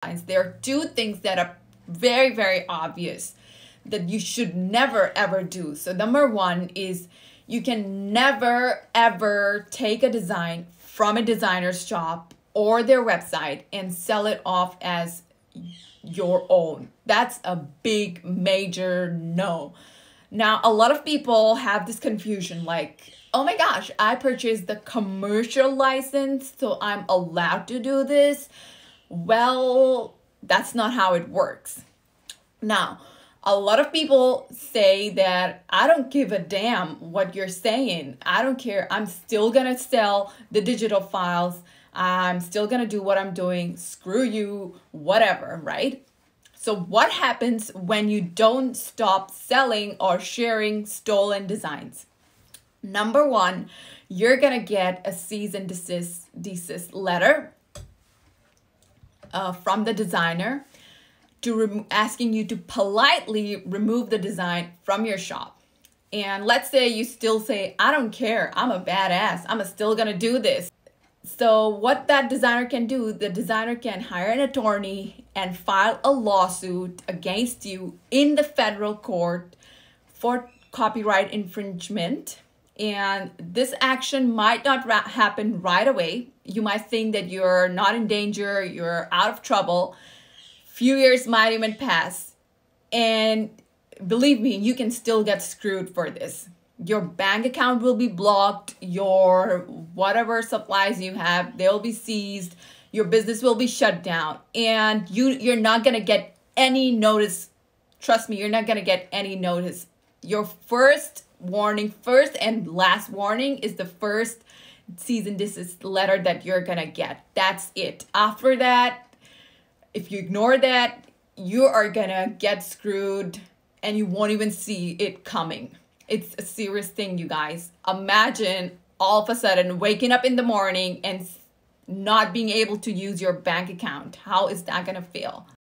There are two things that are very, very obvious that you should never ever do. So number one is you can never ever take a design from a designer's shop or their website and sell it off as your own. That's a big major no. Now, a lot of people have this confusion like, oh my gosh, I purchased the commercial license, so I'm allowed to do this. Well, that's not how it works. Now, a lot of people say that I don't give a damn what you're saying. I don't care. I'm still going to sell the digital files. I'm still going to do what I'm doing. Screw you, whatever, right? So what happens when you don't stop selling or sharing stolen designs? Number one, you're going to get a cease and desist letter from the designer asking you to politely remove the design from your shop. And let's say you still say, I don't care, I'm a badass, I'm still gonna do this. So what that designer can do, the designer can hire an attorney and file a lawsuit against you in the federal court for copyright infringement. And this action might not happen right away. You might think that you're not in danger, you're out of trouble. Few years might even pass. And believe me, you can still get screwed for this. Your bank account will be blocked. Your whatever supplies you have, they'll be seized. Your business will be shut down. And you're not going to get any notice. Trust me, you're not going to get any notice. Your first warning, first and last warning is the first cease and desist letter that you're going to get. That's it. After that, if you ignore that, you are going to get screwed and you won't even see it coming. It's a serious thing, you guys. Imagine all of a sudden waking up in the morning and not being able to use your bank account. How is that going to feel?